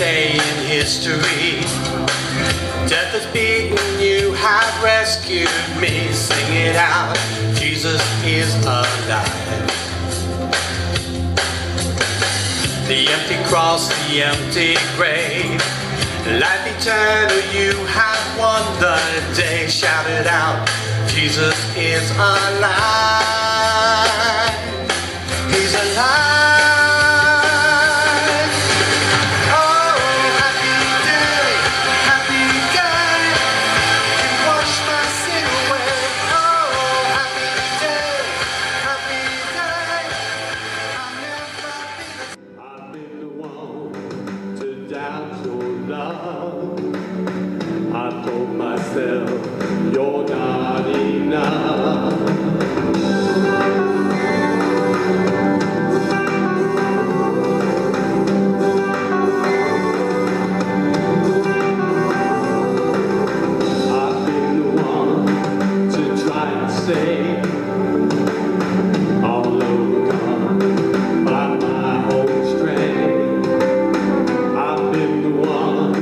day in history. Death has beaten, you have rescued me. Sing it out, Jesus is alive. The empty cross, the empty grave, life eternal, you have won the day. Shout it out, Jesus is alive. He's alive. Oh, happy day, happy day. You wash my sin away. Oh, happy day, happy day. I'll never be the same. I've been the one to doubt your love. I told myself you're not enough. I've been the one to try and save, all overcome by my own strength. I've been the one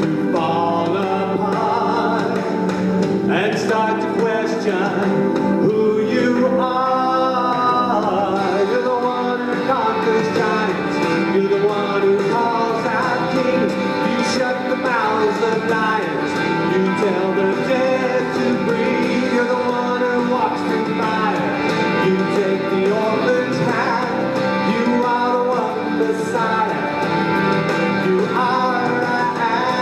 to fall apart and start to question who you are. You're the one who conquers giants. You're the one who calls out kings. You shut the mouths of lions. You tell the dead to breathe. You're the one who walks through fire. You take the orphan's hand. You are the one Messiah. You are I am.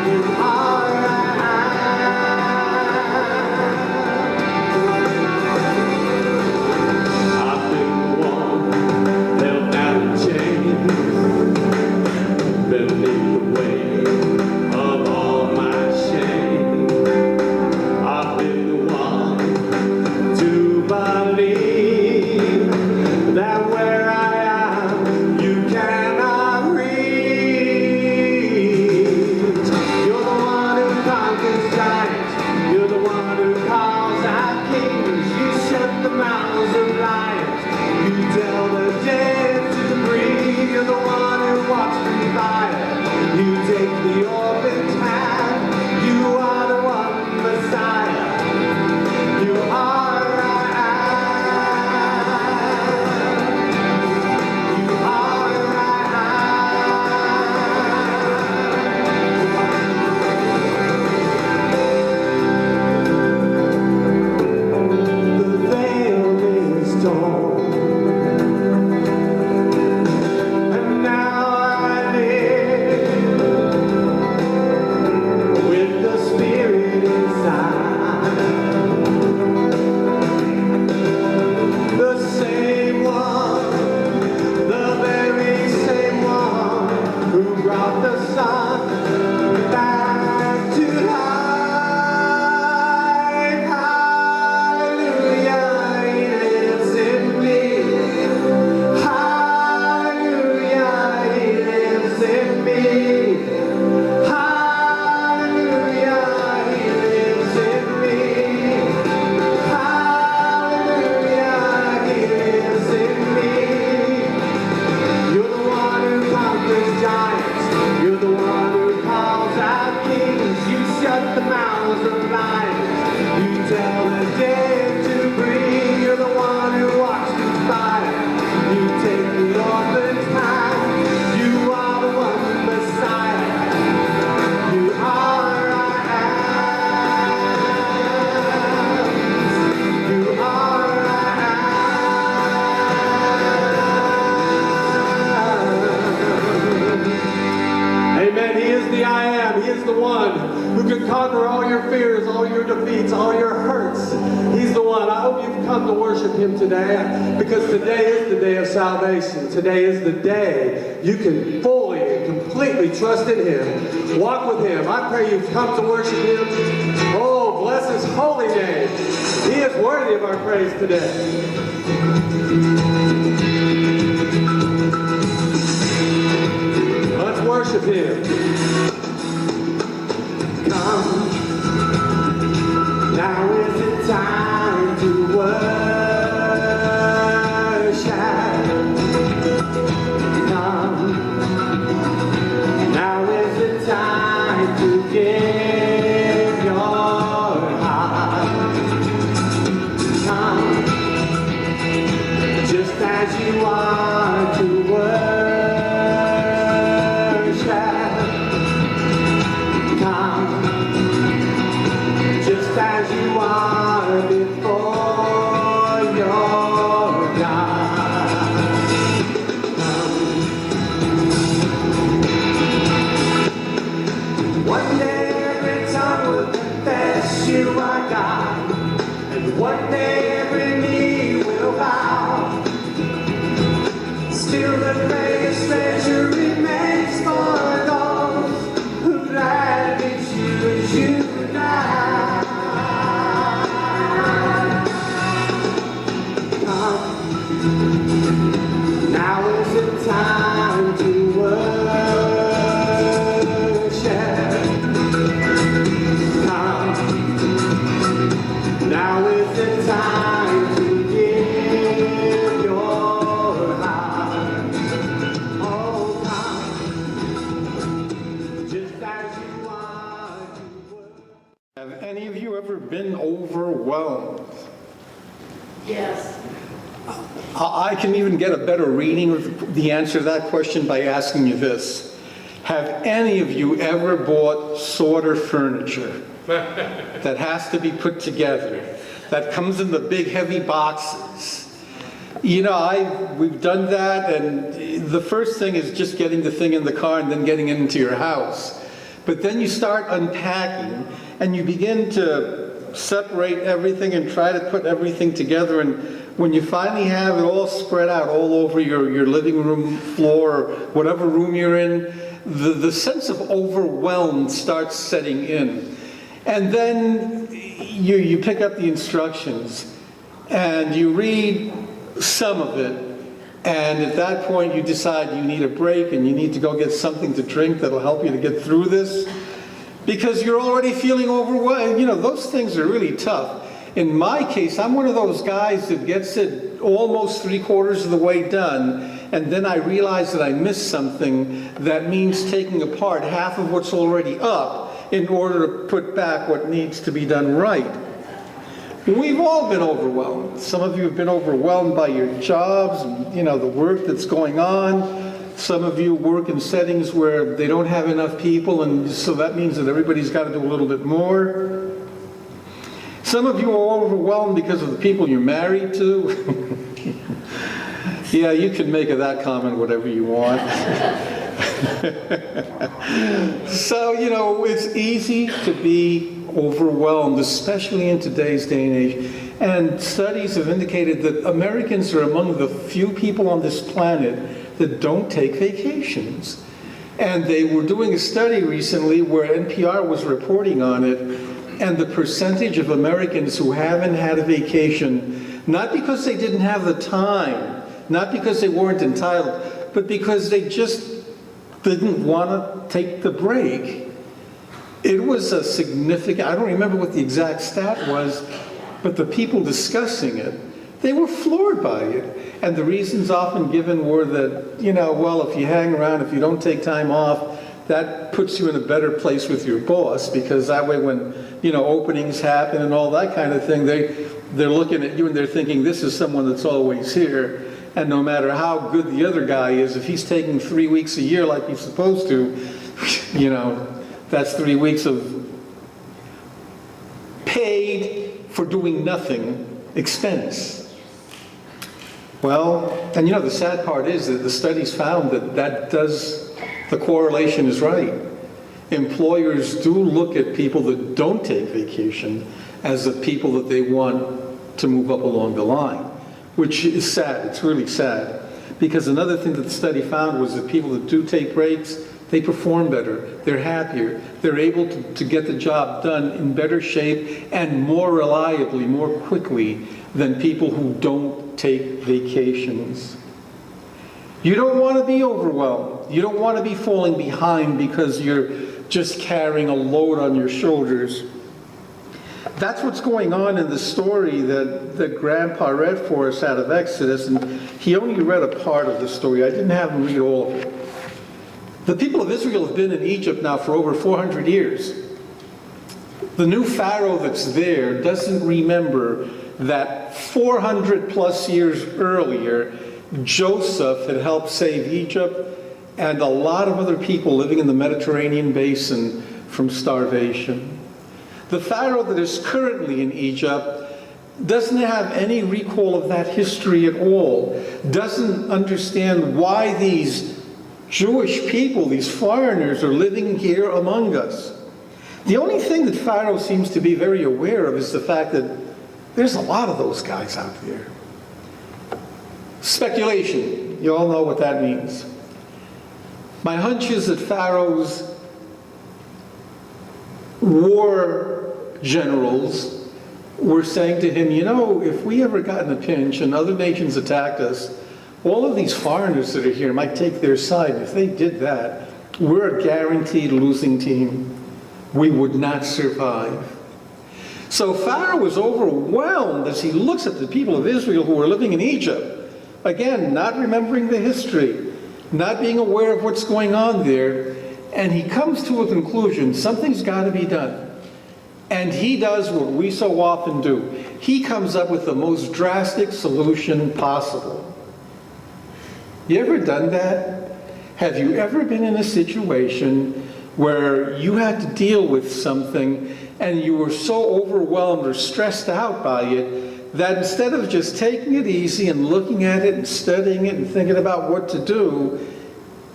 You are I am. I've been the one held down in chains, beneath the weight of all my shame. I've been the one to believe that where I am, you cannot reach. You're the one who conquers giants. You're the one who calls out kings. You shut the mouths of lions. You tell the dead to breathe. You're the one who walks through fire. You take the orphan's hand. You are the one Messiah. You are I am. You are I am. The veil is torn, and now I live with the Spirit inside. The same one, the very same one who brought the sun back to life. Hallelujah, He lives in me. Hallelujah, He lives in me. Hallelujah, He lives in me. Hallelujah, He lives in me. You're the one who conquers giants. You're the one who calls out kings. You shut the mouths of lions. You tell the dead to breathe. You're the one who walks through fire. You take the orphan's hand. You are the one Messiah. You are I am. You are I am. Amen. He is the I am. He is the one who can conquer all your fears, all your defeats, all your hurts. He's the one. I hope you've come to worship Him today, because today is the day of salvation. Today is the day you can fully and completely trust in Him. Walk with Him. I pray you've come to worship Him. Oh, bless His holy name. He is worthy of our praise today. Let's worship Him. Come, now is the time to worship. are to worship. Come, just as you are before your God. One day every tongue will confess you are God, and one day every knee will bow. Still the greatest treasure remains for those who gladly choose you now. Now is the time to worship. Now is the time to give your heart. Oh, come, just as you are to worship. Have any of you ever been overwhelmed? Yes. I can even get a better reading of the answer to that question by asking you this. Have any of you ever bought sorter furniture that has to be put together, that comes in the big heavy boxes? You know, we've done that, and the first thing is just getting the thing in the car and then getting it into your house. But then you start unpacking and you begin to separate everything and try to put everything together, and when you finally have it all spread out all over your living room floor or whatever room you're in, the sense of overwhelm starts setting in. And then you pick up the instructions and you read some of it, and at that point you decide you need a break and you need to go get something to drink that'll help you to get through this, because you're already feeling overwhelmed. You know, those things are really tough. In my case, I'm one of those guys that gets it almost 3/4 of the way done, and then I realize that I missed something that means taking apart half of what's already up in order to put back what needs to be done right. We've all been overwhelmed. Some of you have been overwhelmed by your jobs and, you know, the work that's going on. Some of you work in settings where they don't have enough people, and so that means that everybody's got to do a little bit more. Some of you are overwhelmed because of the people you're married to. Yeah, you can make of that comment whatever you want. So, you know, it's easy to be overwhelmed, especially in today's day and age. And studies have indicated that Americans are among the few people on this planet that don't take vacations. And they were doing a study recently where NPR was reporting on it, and the percentage of Americans who haven't had a vacation, not because they didn't have the time, not because they weren't entitled, but because they just didn't want to take the break. It was a significant, I don't remember what the exact stat was, but the people discussing it, they were floored by it. And the reasons often given were that, you know, well, if you hang around, if you don't take time off, that puts you in a better place with your boss, because that way when, you know, openings happen and all that kind of thing, they're looking at you and they're thinking, this is someone that's always here. And no matter how good the other guy is, if he's taking 3 weeks a year like he's supposed to, you know, that's 3 weeks of paid for doing nothing expense. Well, and you know, the sad part is that the studies found that the correlation is right. Employers do look at people that don't take vacation as the people that they want to move up along the line, which is sad. It's really sad. Because another thing that the study found was that people that do take breaks, they perform better, they're happier, they're able to get the job done in better shape and more reliably, more quickly than people who don't take vacations. You don't want to be overwhelmed. You don't want to be falling behind because you're just carrying a load on your shoulders. That's what's going on in the story that Grandpa read for us out of Exodus, and he only read a part of the story. I didn't have him read all of it. The people of Israel have been in Egypt now for over 400 years. The new Pharaoh that's there doesn't remember that 400 plus years earlier, Joseph had helped save Egypt and a lot of other people living in the Mediterranean basin from starvation. The Pharaoh that is currently in Egypt doesn't have any recall of that history at all, doesn't understand why these Jewish people, these foreigners, are living here among us. The only thing that Pharaoh seems to be very aware of is the fact that there's a lot of those guys out there. Speculation, you all know what that means. My hunch is that Pharaoh's war generals were saying to him, you know, if we ever got in a pinch and other nations attacked us, all of these foreigners that are here might take their side. If they did that, we're a guaranteed losing team. We would not survive. So Pharaoh was overwhelmed as he looks at the people of Israel who are living in Egypt. Again, not remembering the history, not being aware of what's going on there, and he comes to a conclusion, something's got to be done. And he does what we so often do. He comes up with the most drastic solution possible. You ever done that? Have you ever been in a situation where you had to deal with something and you were so overwhelmed or stressed out by it that instead of just taking it easy and looking at it and studying it and thinking about what to do,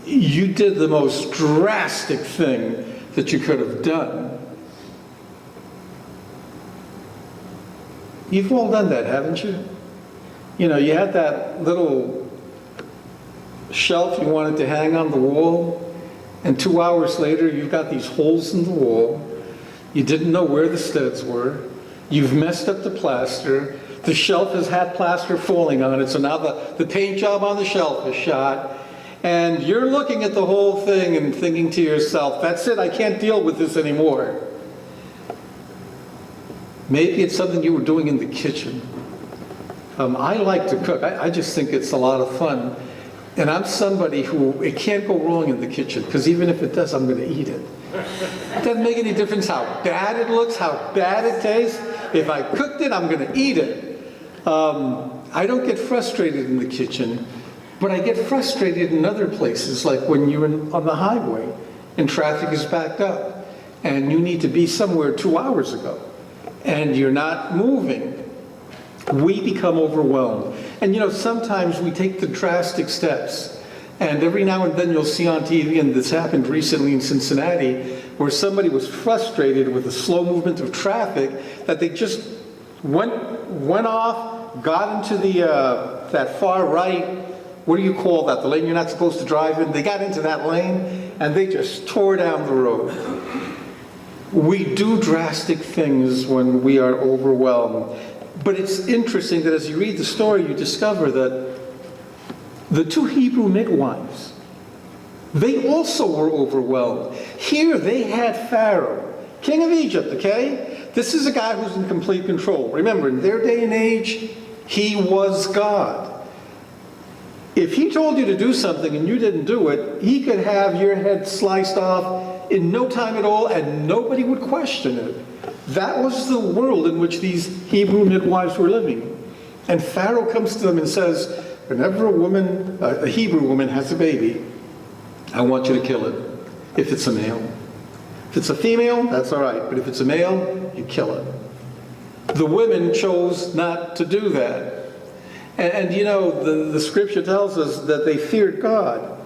you did the most drastic thing that you could have done? You've all done that, haven't you? You know, you had that little shelf you wanted to hang on the wall, and 2 hours later you've got these holes in the wall. You didn't know where the studs were. You've messed up the plaster. The shelf has had plaster falling on it, so now the paint job on the shelf is shot. And you're looking at the whole thing and thinking to yourself, that's it, I can't deal with this anymore. Maybe it's something you were doing in the kitchen. I like to cook. I just think it's a lot of fun. And I'm somebody who, it can't go wrong in the kitchen, because even if it does, I'm going to eat it. It doesn't make any difference how bad it looks, how bad it tastes. If I cooked it, I'm going to eat it. I don't get frustrated in the kitchen, but I get frustrated in other places, like when you're on the highway and traffic is backed up and you need to be somewhere 2 hours ago and you're not moving. We become overwhelmed. And you know, sometimes we take the drastic steps. And every now and then you'll see on TV, and this happened recently in Cincinnati, where somebody was frustrated with the slow movement of traffic, that they just went off, got into that far right, what do you call that, the lane you're not supposed to drive in? They got into that lane, and they just tore down the road. We do drastic things when we are overwhelmed. But it's interesting that as you read the story, you discover that the two Hebrew midwives, they also were overwhelmed. Here they had Pharaoh, king of Egypt, okay? This is a guy who's in complete control. Remember, in their day and age, he was God. If he told you to do something and you didn't do it, he could have your head sliced off in no time at all, and nobody would question it. That was the world in which these Hebrew midwives were living. And Pharaoh comes to them and says, whenever a Hebrew woman has a baby, I want you to kill it, if it's a male. If it's a female, that's all right, but if it's a male, you kill it. The women chose not to do that. And you know, the scripture tells us that they feared God.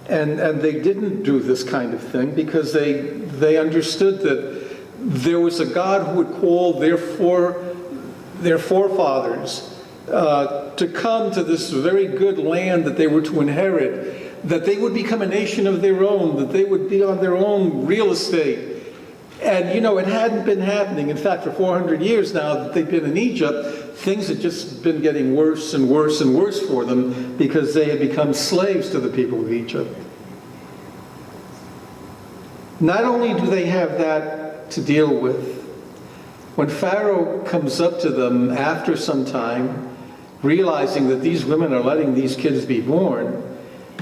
And they didn't do this kind of thing because they understood that there was a God who would call their forefathers to come to this very good land that they were to inherit, that they would become a nation of their own, that they would be on their own real estate. And you know, it hadn't been happening. In fact, for 400 years now that they've been in Egypt, things had just been getting worse and worse and worse for them because they had become slaves to the people of Egypt. Not only do they have that to deal with, when Pharaoh comes up to them after some time, realizing that these women are letting these kids be born,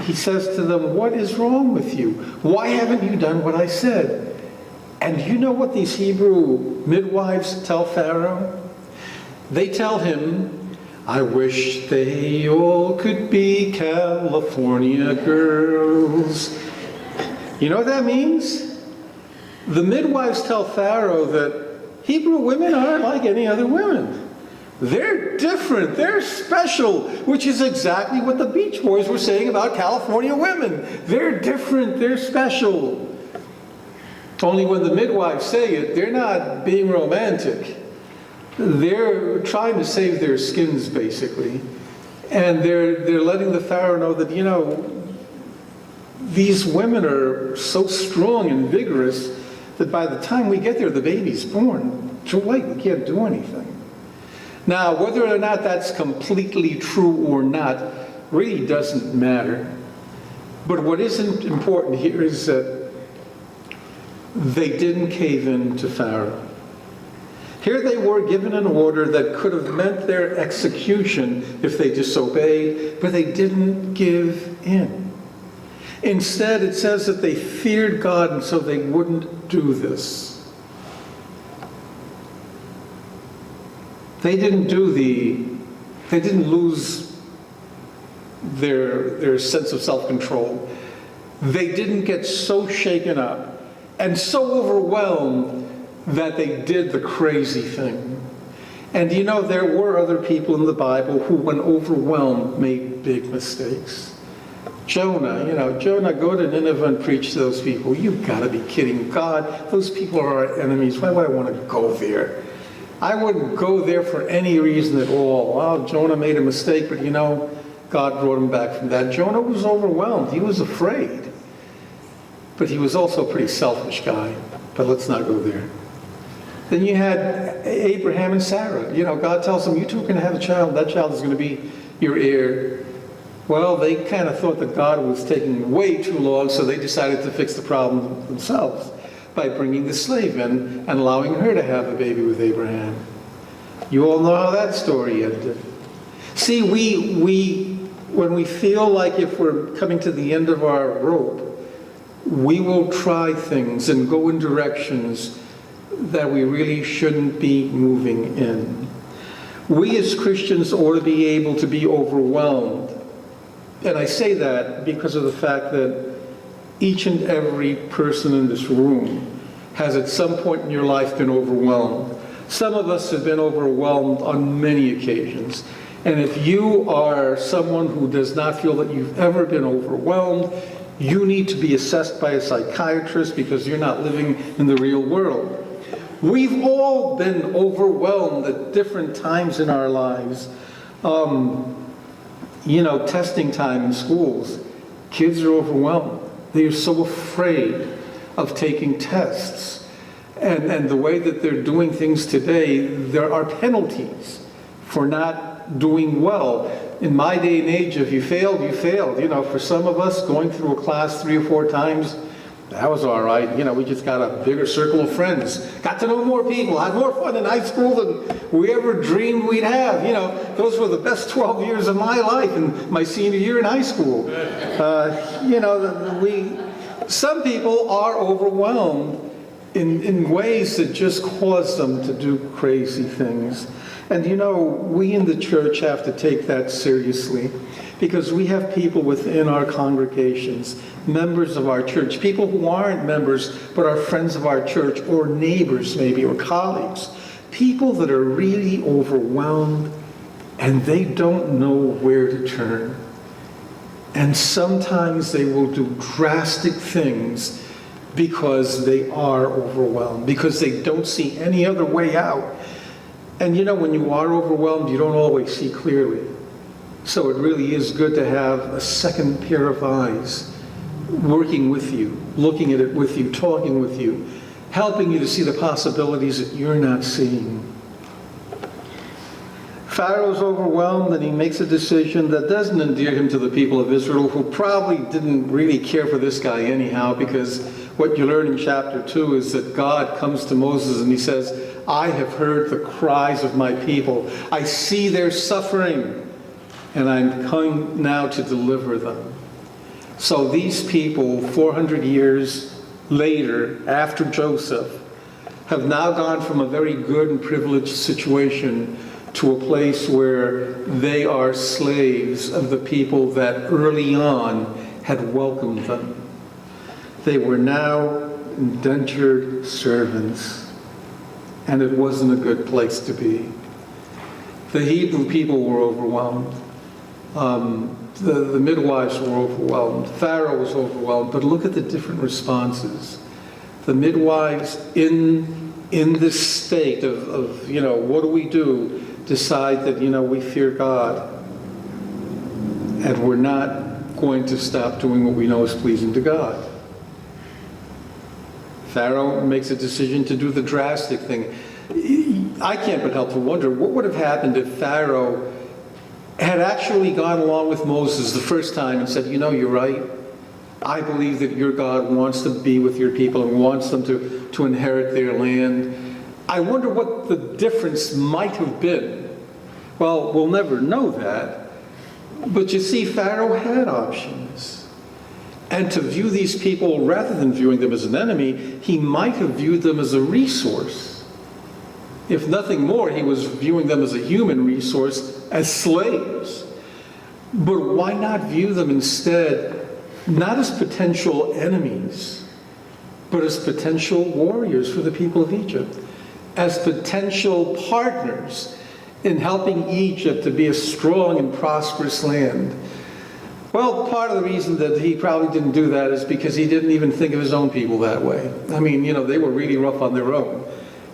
he says to them, "What is wrong with you? Why haven't you done what I said?" And you know what these Hebrew midwives tell Pharaoh? They tell him, I wish they all could be California girls. You know what that means? The midwives tell Pharaoh that Hebrew women aren't like any other women. They're different, they're special, which is exactly what the Beach Boys were saying about California women. They're different, they're special. Only when the midwives say it, they're not being romantic. They're trying to save their skins, basically. And they're letting the Pharaoh know that, you know, these women are so strong and vigorous that by the time we get there, the baby's born. Too late, we can't do anything. Now, whether or not that's completely true or not really doesn't matter. But what isn't important here is that they didn't cave in to Pharaoh. Here they were given an order that could have meant their execution if they disobeyed, but they didn't give in. Instead, it says that they feared God, and so they wouldn't do this. They didn't lose their sense of self-control. They didn't get so shaken up and so overwhelmed that they did the crazy thing. And you know, there were other people in the Bible who, when overwhelmed, made big mistakes. Jonah, go to Nineveh and preach to those people. You've got to be kidding God. Those people are our enemies. Why would I want to go there? I wouldn't go there for any reason at all. Well, Jonah made a mistake, but you know, God brought him back from that. Jonah was overwhelmed. He was afraid. But he was also a pretty selfish guy. But let's not go there. Then you had Abraham and Sarah. You know, God tells them, you two are going to have a child. That child is going to be your heir. Well, they kind of thought that God was taking way too long, so they decided to fix the problem themselves by bringing the slave in and allowing her to have a baby with Abraham. You all know how that story ended. See, when we feel like if we're coming to the end of our rope, we will try things and go in directions that we really shouldn't be moving in. We as Christians ought to be able to be overwhelmed. And I say that because of the fact that each and every person in this room has at some point in your life been overwhelmed. Some of us have been overwhelmed on many occasions. And if you are someone who does not feel that you've ever been overwhelmed, you need to be assessed by a psychiatrist because you're not living in the real world. We've all been overwhelmed at different times in our lives. Testing time in schools. Kids are overwhelmed. They are so afraid of taking tests. And the way that they're doing things today, there are penalties for not doing well. In my day and age, if you failed, you failed. You know, for some of us, going through a class 3 or 4 times, that was all right. You know, we just got a bigger circle of friends. Got to know more people. Had more fun in high school than we ever dreamed we'd have. You know, those were the best 12 years of my life in my senior year in high school. Some people are overwhelmed in ways that just cause them to do crazy things. And you know, we in the church have to take that seriously because we have people within our congregations, members of our church, people who aren't members but are friends of our church or neighbors maybe or colleagues, people that are really overwhelmed and they don't know where to turn. And sometimes they will do drastic things because they are overwhelmed, because they don't see any other way out. And you know, when you are overwhelmed, you don't always see clearly. So it really is good to have a second pair of eyes working with you, looking at it with you, talking with you, helping you to see the possibilities that you're not seeing. Pharaoh's overwhelmed and he makes a decision that doesn't endear him to the people of Israel, who probably didn't really care for this guy anyhow, because what you learn in chapter 2 is that God comes to Moses and he says, I have heard the cries of my people. I see their suffering, and I'm coming now to deliver them. So these people, 400 years later, after Joseph, have now gone from a very good and privileged situation to a place where they are slaves of the people that early on had welcomed them. They were now indentured servants, and it wasn't a good place to be. The Hebrew people were overwhelmed. The midwives were overwhelmed. Pharaoh was overwhelmed. But look at the different responses. The midwives in this state of what do we do? Decide that, we fear God. And we're not going to stop doing what we know is pleasing to God. Pharaoh makes a decision to do the drastic thing. I can't but help to wonder, what would have happened if Pharaoh had actually gone along with Moses the first time and said, you're right. I believe that your God wants to be with your people and wants them to inherit their land. I wonder what the difference might have been. Well, we'll never know that. But you see, Pharaoh had options. And to view these people, rather than viewing them as an enemy, he might have viewed them as a resource. If nothing more, he was viewing them as a human resource, as slaves. But why not view them instead, not as potential enemies, but as potential warriors for the people of Egypt, as potential partners in helping Egypt to be a strong and prosperous land? Well, part of the reason that he probably didn't do that is because he didn't even think of his own people that way. I mean, they were really rough on their own.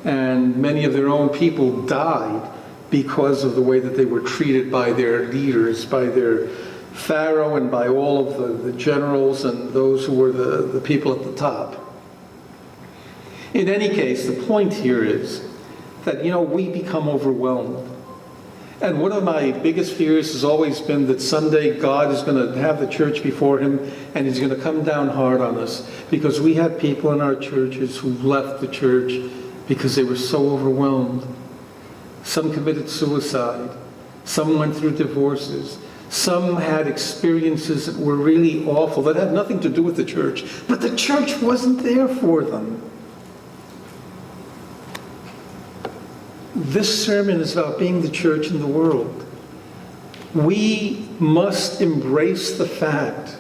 And many of their own people died because of the way that they were treated by their leaders, by their Pharaoh and by all of the generals and those who were the people at the top. In any case, the point here is that, we become overwhelmed. And one of my biggest fears has always been that someday God is going to have the church before him and he's going to come down hard on us, because we had people in our churches who left the church because they were so overwhelmed. Some committed suicide. Some went through divorces. Some had experiences that were really awful, that had nothing to do with the church. But the church wasn't there for them. This sermon is about being the church in the world. We must embrace the fact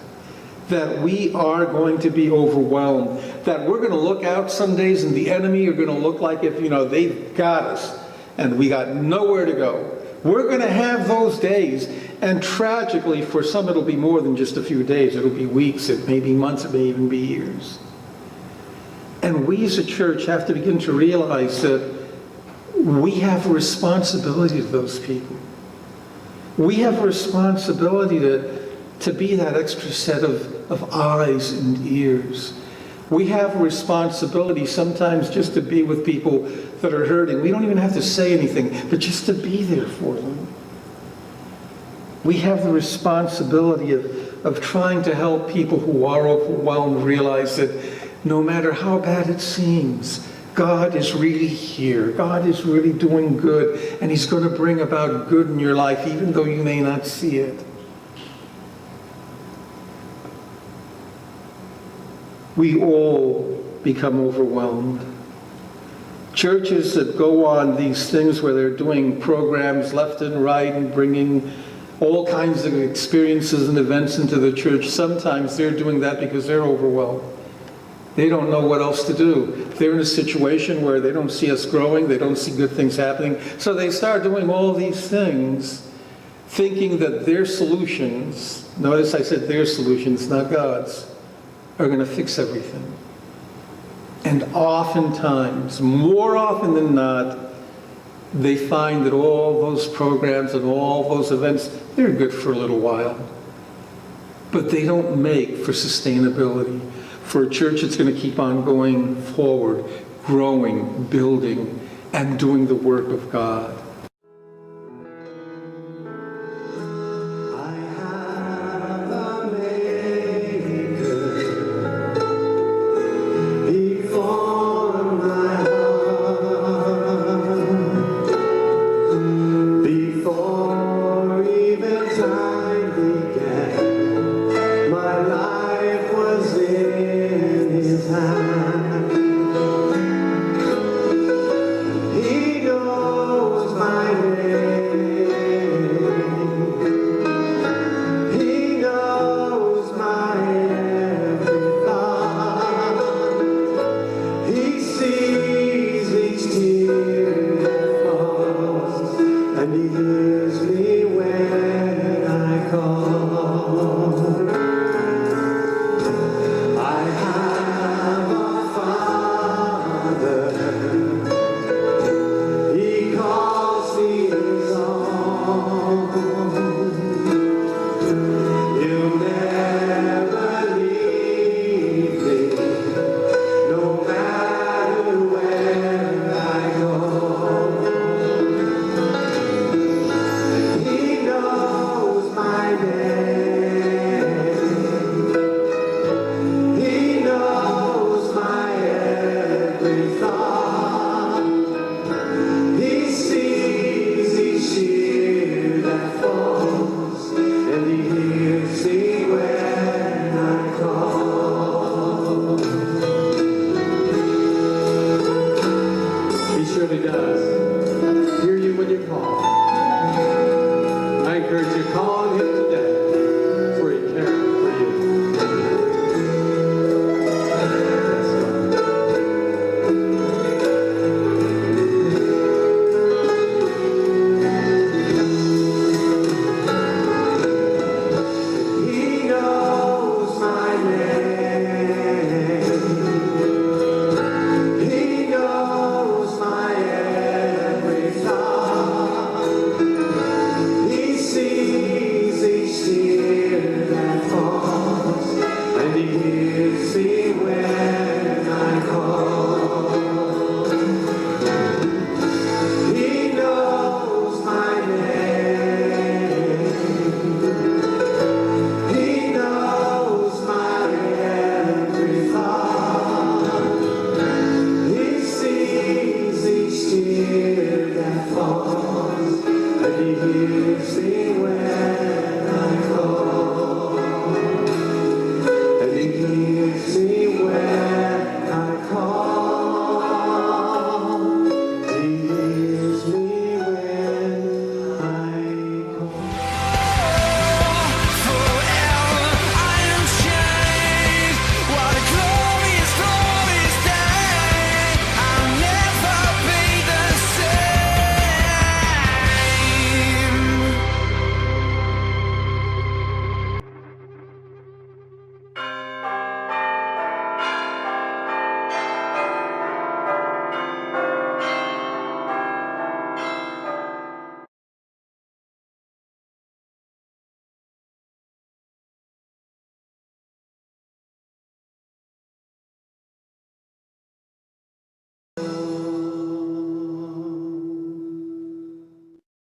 that we are going to be overwhelmed, that we're going to look out some days and the enemy are going to look like if, they've got us and we got nowhere to go. We're going to have those days, and tragically, for some it'll be more than just a few days. It'll be weeks, it may be months, it may even be years. And we as a church have to begin to realize that we have a responsibility to those people. We have a responsibility to be that extra set of eyes and ears. We have a responsibility sometimes just to be with people that are hurting. We don't even have to say anything, but just to be there for them. We have the responsibility of trying to help people who are overwhelmed realize that no matter how bad it seems, God is really here. God is really doing good, and he's going to bring about good in your life, even though you may not see it. We all become overwhelmed. Churches that go on these things where they're doing programs left and right and bringing all kinds of experiences and events into the church, sometimes they're doing that because they're overwhelmed. They don't know what else to do. They're in a situation where they don't see us growing, they don't see good things happening, so they start doing all these things, thinking that their solutions, notice I said their solutions, not God's, are going to fix everything. And oftentimes, more often than not, they find that all those programs and all those events, they're good for a little while. But they don't make for sustainability, for a church that's going to keep on going forward, growing, building, and doing the work of God.